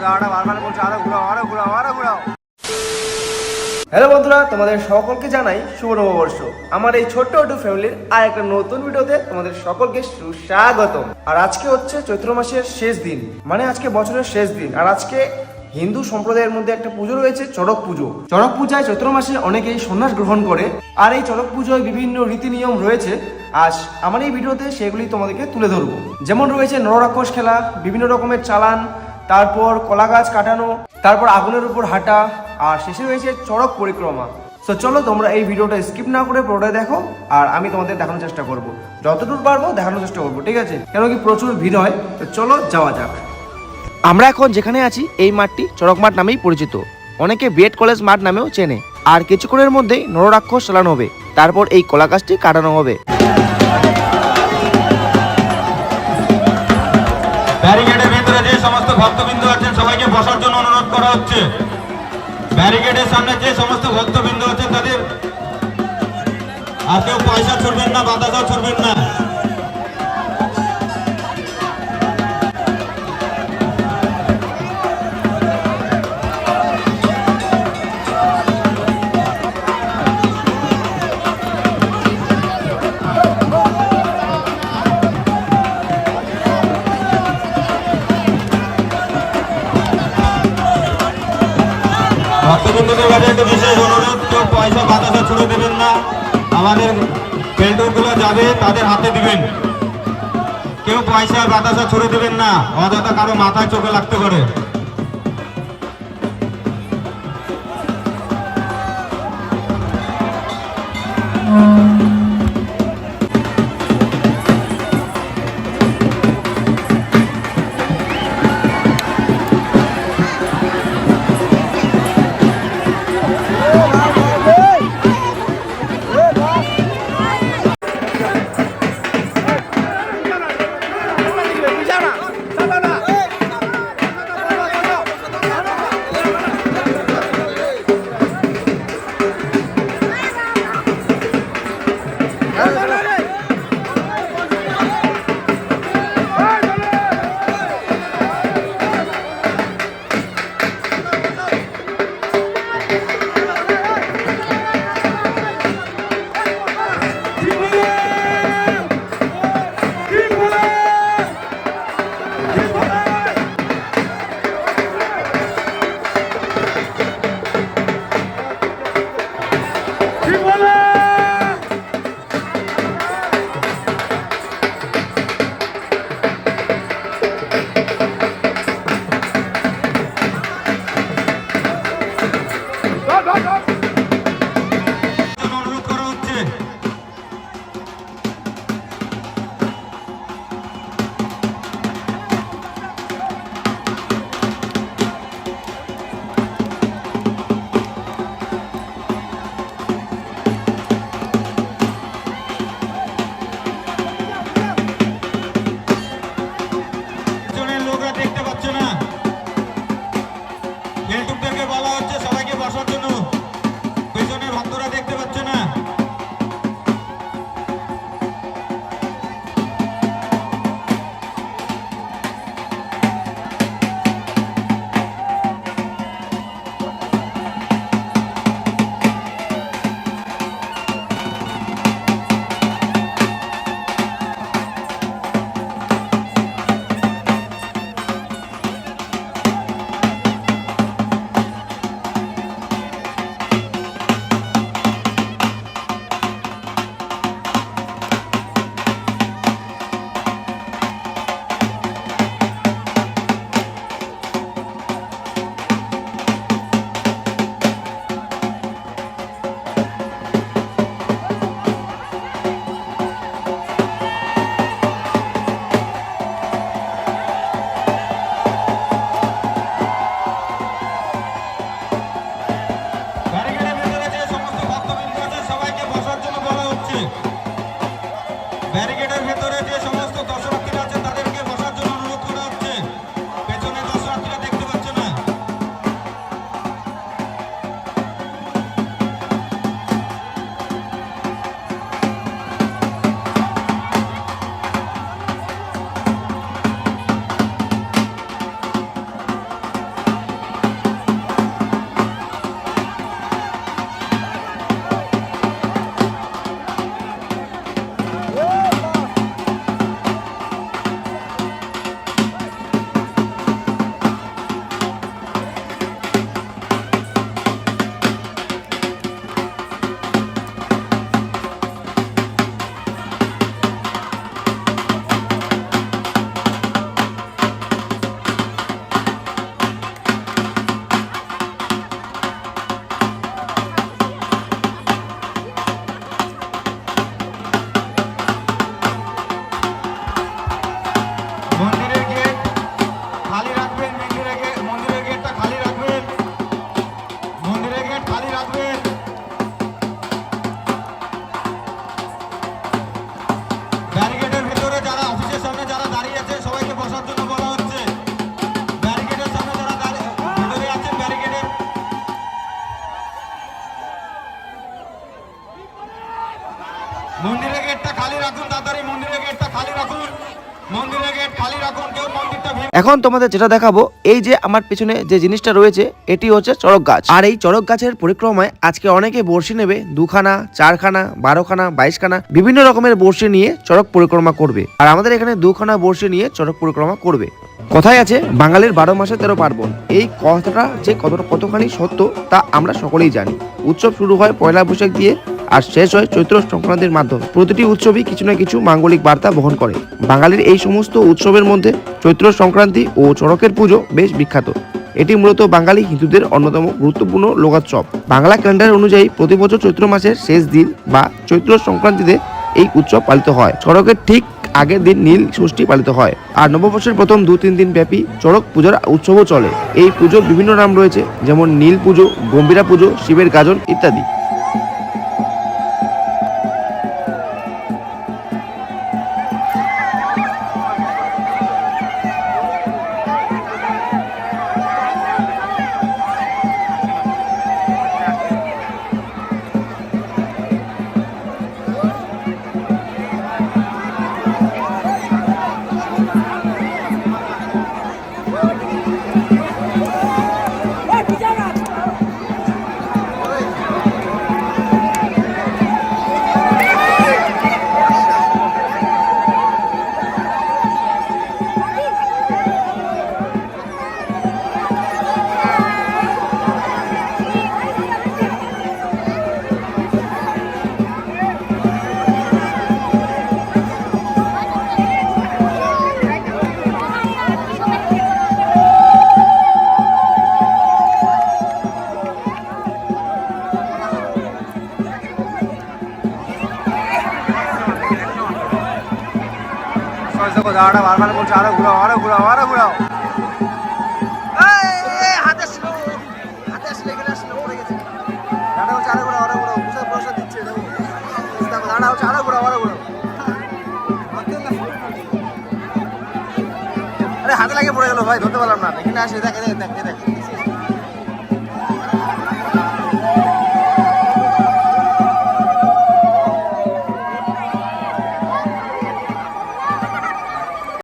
দাঁড়াটা বারবার বলছে আরো ঘুরাও আরো ঘুরাও আরো ঘুরাও। হ্যালো বন্ধুরা, তোমাদের সকলকে জানাই শুভ নববর্ষ। আমার এই ছোট্ট একটু ফ্যামিলির আর একটা নতুন ভিডিওতে তোমাদের সকলকে সুস্বাগতম। আর আজকে হচ্ছে চৈত্র মাসের শেষ দিন, মানে আজকে বছরের শেষ দিন। আর আজকে হিন্দু সম্প্রদায়ের মধ্যে একটা পুজো রয়েছে, চড়ক পুজো। চড়ক পূজায় চৈত্র মাসে অনেকেই সন্ন্যাস গ্রহণ করে। আর এই চড়ক পুজোয় বিভিন্ন রীতি নিয়ম রয়েছে। আজ আমার এই ভিডিওতে সেগুলি তোমাদেরকে তুলে ধরবো। যেমন রয়েছে নররাক্ষস খেলা, বিভিন্ন রকমের চালান, তারপর কলা গাছ কাটানো, তারপর আগুনের উপর হাঁটা, আর শেষে রয়েছে চড়ক পরিক্রমা। তো চলো তোমরা এই ভিডিওটা স্কিপ না করে পুরোটা দেখো, আর আমি তোমাদের দেখানোর চেষ্টা করব, যতদূর পারবো দেখানোর চেষ্টা করবো, ঠিক আছে? কেন কি প্রচুর ভিড় হয়। তো চলো যাওয়া যাক। আমরা এখন যেখানে আছি এই মাঠটি চড়ক মাঠ নামেই পরিচিত, অনেকে বিএড কলেজ মাঠ নামেও চেনে। আর কিছুক্ষণের মধ্যেই নররাক্ষস চালানো হবে, তারপর এই কলা গাছটি কাটানো হবে। ব্যারিকেডের ভিতরে যে সমস্ত ভক্তবৃন্দ আছেন সবাইকে বসার জন্য অনুরোধ করা হচ্ছে। ব্যারিকেডের সামনে যে সমস্ত ভক্তবৃন্দ আছেন তাদের আর কেউ পয়সা ছুড়বেন না, বাতাসাও ছুড়বেন না। ভক্তবৃন্দদের কাছে একটা বিশেষ অনুরোধ, কেউ পয়সা বাতাসা ছুড়ে দেবেন না। আমাদের পেন্টুলগুলো যাবে তাদের হাতে দিবেন। কেউ পয়সা বাতাসা ছুড়ে দেবেন না, অযথা কারো মাথায় চোখে লাগতে পারে। এখন তোমাদের যেটা দেখাবো, এই যে আমার পেছনে যে জিনিসটা রয়েছে এটি হচ্ছে চড়ক গাছ। আর এই চড়ক গাছের পরিক্রমায় আজকে অনেকে বর্ষি নেবে, 2খানা, 4খানা, 12খানা, 22খানা বিভিন্ন রকমের বর্ষি নিয়ে চড়ক পরিক্রমা করবে। আর আমাদের এখানে 2খানা বর্ষি নিয়ে চড়ক পরিক্রমা করবে। কথায় আছে বাঙালির 12 মাসে 13 পার্বণ। এই কথাটা যে কতখানি সত্য তা আমরা সকলেই জানি। উৎসব শুরু হয় পয়লা বৈশাখ দিয়ে আর শেষ হয় চৈত্র সংক্রান্তির মাধ্যমে। প্রতিটি উৎসবই কিছু না কিছু মাঙ্গলিক বার্তা বহন করে। বাঙালির এই সমস্ত উৎসবের মধ্যে চৈত্র সংক্রান্তি ও চড়কের পুজো বেশ বিখ্যাত। এটি মূলত বাঙালি হিন্দুদের অন্যতম গুরুত্বপূর্ণ লোকোৎসব। বাংলা ক্যালেন্ডার অনুযায়ী প্রতি বছর চৈত্র মাসের শেষ দিন বা চৈত্র সংক্রান্তিতে এই উৎসব পালিত হয়। চড়কের ঠিক আগের দিন নীল ষষ্ঠী পালিত হয়। আর নববর্ষের প্রথম 2-3 দিন ব্যাপী চড়ক পূজার উৎসবও চলে। এই পুজোর বিভিন্ন নাম রয়েছে, যেমন নীল পুজো, গম্ভীরা পুজো, শিবের গাজন ইত্যাদি। দেখো দাঁড়াটা বারবার বলছে আরো ঘুরাও আরো ঘুরাও আরো ঘুরাও। হাতে আসলো এখানে আসলো পড়ে গেছে। দাঁড়া হচ্ছে আরো ঘুরাও আরো ঘুরাও, বুঝে পয়সা দিচ্ছে দেখো। দেখো দাঁড়া হচ্ছে আরো ঘুরাও আরো ঘুরাও। আরে হাতে লাগে পড়ে গেল ভাই, ধরতে পারলাম না। এখানে আসে দেখ দেখ দেখ দেখ।